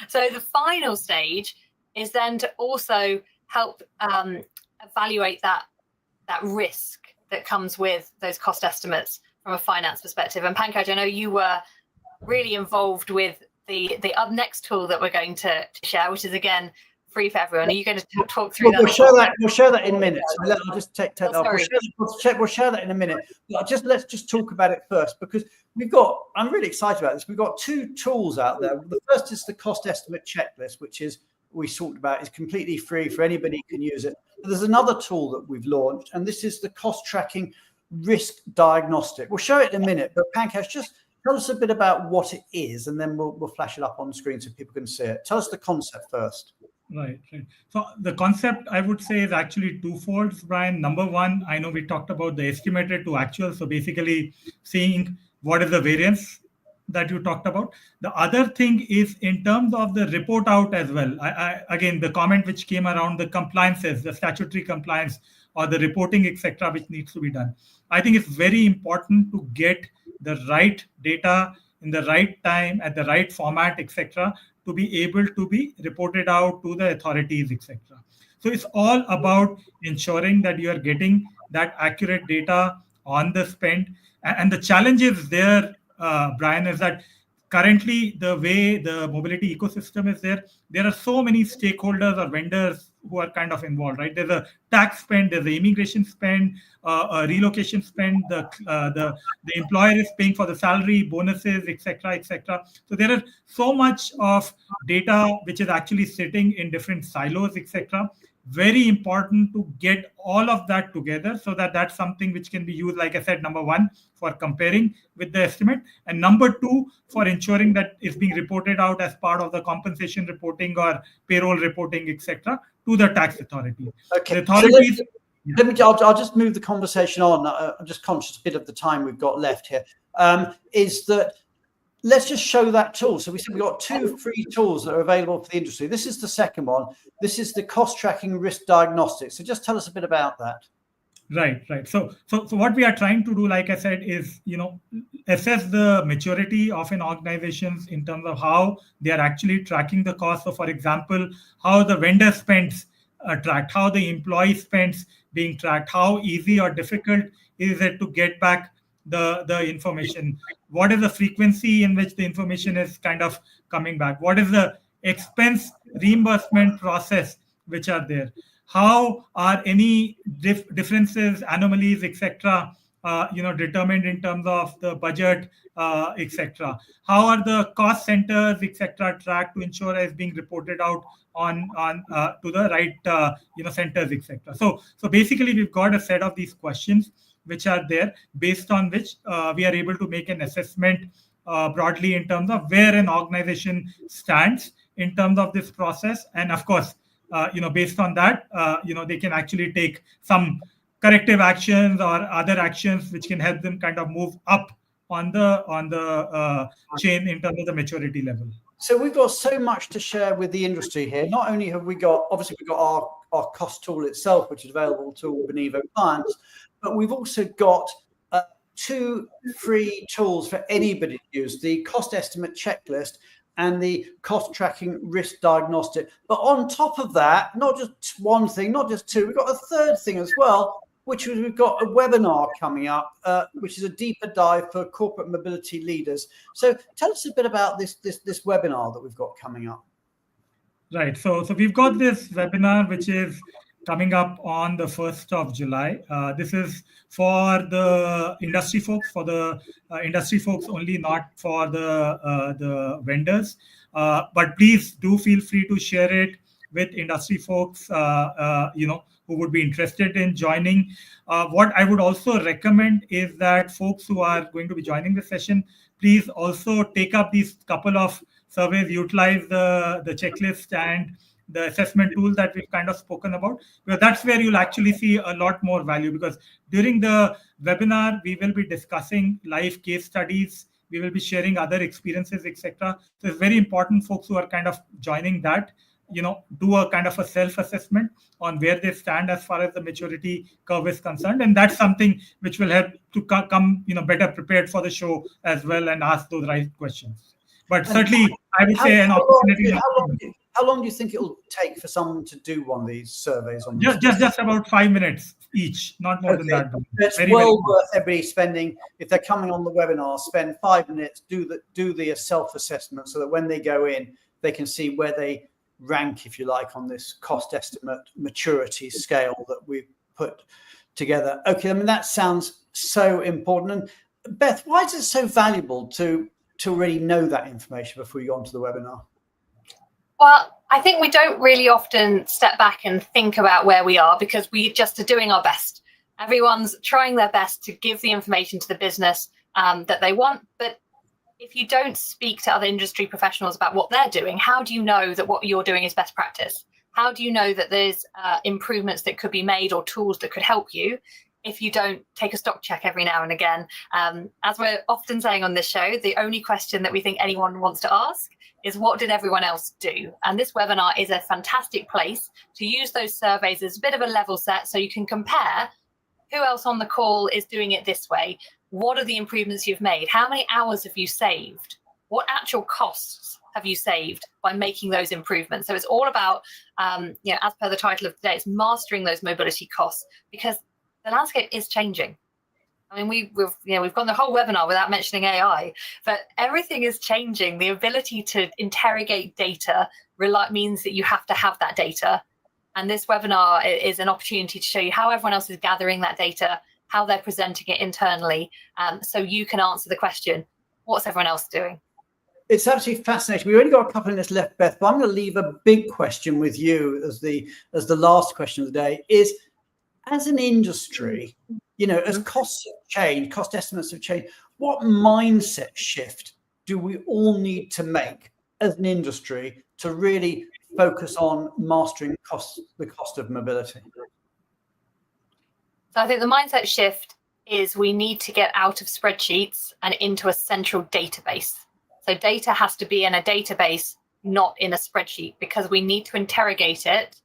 So the final stage is then to also help evaluate that risk that comes with those cost estimates from a finance perspective. And Pankaj, I know you were really involved with the up next tool that we're going to share, which is again free for everyone. Are you going to talk through that? We'll share that in a minute. So I'll just take that off. We'll share that in a minute. But let's just talk about it first, because I'm really excited about this. We've got two tools out there. The first is the cost estimate checklist, which is, we talked about, is completely free for anybody who can use it. But there's another tool that we've launched, and this is the cost tracking risk diagnostic. We'll show it in a minute, but Pankaj, just tell us a bit about what it is, and then we'll flash it up on the screen so people can see it. Tell us the concept first. Right. So the concept, I would say, is actually twofold, Brian. Number one, I know we talked about the estimated to actual. So basically seeing what is the variance that you talked about. The other thing is in terms of the report out as well. Again, the comment which came around the compliances, the statutory compliance or the reporting, etc., which needs to be done. I think it's very important to get the right data in the right time, at the right format, etc., to be able to be reported out to the authorities, etc. So it's all about ensuring that you are getting that accurate data on the spend. And the challenge is there, Brian, is that currently the way the mobility ecosystem is there are so many stakeholders or vendors who are kind of involved, right? There's a tax spend, there's the immigration spend, a relocation spend, the employer is paying for the salary, bonuses, etc., etc. So there is so much of data which is actually sitting in different silos, etc. Very important to get all of that together so that that's something which can be used, like I said, number one, for comparing with the estimate, and number two, for ensuring that it's being reported out as part of the compensation reporting or payroll reporting, etc., to the tax authority. Okay. The authorities, I'll just move the conversation on. I'm just conscious a bit of the time we've got left here. Is that let's just show that tool. So we said we've got two free tools that are available for the industry. This is the second one. This is the cost tracking risk diagnostic. So just tell us a bit about that. Right. So what we are trying to do, like I said, is, assess the maturity of an organization in terms of how they are actually tracking the cost. So, for example, how the vendor spends are tracked, how the employee spends being tracked, how easy or difficult is it to get back the information, what is the frequency in which the information is kind of coming back, what is the expense reimbursement process which are there, how are any differences, anomalies, etc., determined in terms of the budget, etc. How are the cost centers, etc., tracked to ensure it's being reported out on to the right centers, etc. So basically, we've got a set of these questions which are there, based on which we are able to make an assessment broadly in terms of where an organization stands in terms of this process, and of course, based on that, they can actually take some corrective actions or other actions which can help them kind of move up on the chain in terms of the maturity level. So we've got so much to share with the industry here. Not only have we got, obviously, we've got our cost tool itself, which is available to all Benivo clients, but we've also got two free tools for anybody to use: the cost estimate checklist and the cost tracking risk diagnostic. But on top of that, not just one thing, not just two, we've got a third thing as well, which is we've got a webinar coming up, which is a deeper dive for corporate mobility leaders. So tell us a bit about this webinar that we've got coming up. Right. So we've got this webinar, which is coming up on the 1st of July. This is for the industry folks, only, not for the vendors. But please do feel free to share it with industry folks, who would be interested in joining. What I would also recommend is that folks who are going to be joining the session, please also take up these couple of surveys, utilize the checklist, and the assessment tool that we've kind of spoken about, because that's where you'll actually see a lot more value. Because during the webinar, we will be discussing live case studies, we will be sharing other experiences, etc. So it's very important folks who are kind of joining that, do a kind of a self-assessment on where they stand as far as the maturity curve is concerned. And that's something which will help to come, better prepared for the show as well and ask those right questions. But certainly, I would say an opportunity. How long do you think it will take for someone to do one of these surveys on just about 5 minutes each, not more than that. It's very worth everybody spending, if they're coming on the webinar, spend 5 minutes, do the self-assessment, so that when they go in, they can see where they rank, if you like, on this cost estimate maturity scale that we've put together. Okay, I mean, that sounds so important. And Beth, why is it so valuable to really know that information before you go onto the webinar? Well, I think we don't really often step back and think about where we are, because we just are doing our best. Everyone's trying their best to give the information to the business that they want. But if you don't speak to other industry professionals about what they're doing, how do you know that what you're doing is best practice? How do you know that there's improvements that could be made or tools that could help you if you don't take a stock check every now and again? As we're often saying on this show, the only question that we think anyone wants to ask is, what did everyone else do? And this webinar is a fantastic place to use those surveys as a bit of a level set, so you can compare who else on the call is doing it this way. What are the improvements you've made? How many hours have you saved? What actual costs have you saved by making those improvements? So it's all about, as per the title of today, it's mastering those mobility costs, because the landscape is changing. I mean, we've gone the whole webinar without mentioning AI, but everything is changing. The ability to interrogate data means that you have to have that data. And this webinar is an opportunity to show you how everyone else is gathering that data, how they're presenting it internally, so you can answer the question, what's everyone else doing? It's absolutely fascinating. We've only got a couple of minutes left, Beth, but I'm going to leave a big question with you as the last question of the day. Is, as an industry, as costs have changed, cost estimates have changed, what mindset shift do we all need to make as an industry to really focus on mastering the cost of mobility? So I think the mindset shift is we need to get out of spreadsheets and into a central database. So data has to be in a database, not in a spreadsheet, because we need to interrogate it,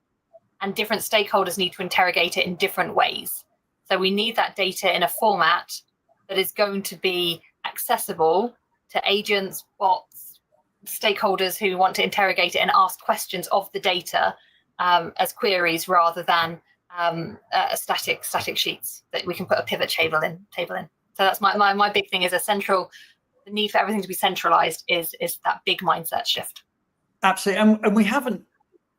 and different stakeholders need to interrogate it in different ways. So we need that data in a format that is going to be accessible to agents, bots, stakeholders who want to interrogate it and ask questions of the data as queries, rather than static sheets that we can put a pivot table in. So that's my big thing, is the need for everything to be centralized is that big mindset shift. Absolutely. And we haven't,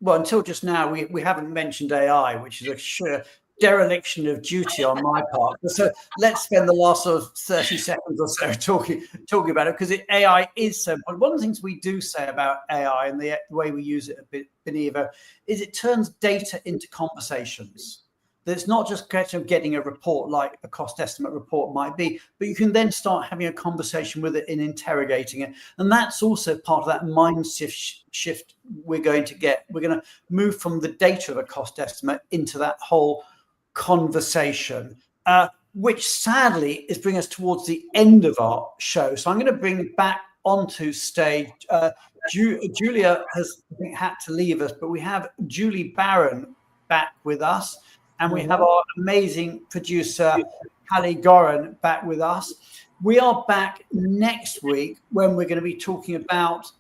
well, until just now, we haven't mentioned AI, which is a sheer dereliction of duty on my part. So let's spend the last sort of 30 seconds or so talking about it, because AI is so important. One of the things we do say about AI and the way we use it at Benivo is it turns data into conversations. It's not just getting a report like a cost estimate report might be, but you can then start having a conversation with it and interrogating it. And that's also part of that mindset shift we're going to get. We're going to move from the data of a cost estimate into that whole conversation, which sadly is bringing us towards the end of our show. So I'm going to bring back onto stage. Julia has, I think, had to leave us, but we have Julie Barron back with us. And we have our amazing producer, Hallie Goran, back with us. We are back next week when we're going to be talking about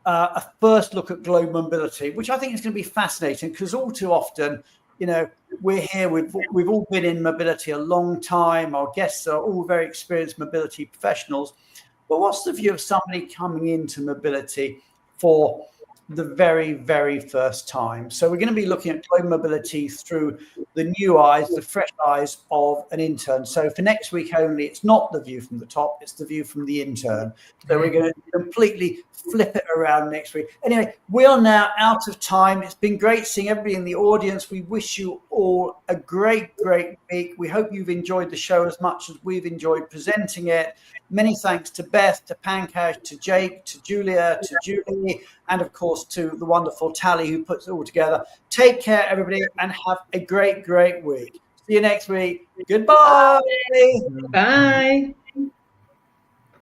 a first look at global mobility, which I think is going to be fascinating, because all too often, we're here, we've all been in mobility a long time. Our guests are all very experienced mobility professionals. But what's the view of somebody coming into mobility for the very, very first time? So we're going to be looking at global mobility through the new eyes, the fresh eyes of an intern. So for next week only, it's not the view from the top, it's the view from the intern. So we're going to completely flip it around next week. Anyway, we are now out of time. It's been great seeing everybody in the audience. We wish you all a great, great week. We hope you've enjoyed the show as much as we've enjoyed presenting it. Many thanks to Beth, to Pankaj, to Jake, to Julia, to Julie, and of course course, to the wonderful Tally who puts it all together. Take care, everybody, and have a great, great week. See you next week. Goodbye. Bye.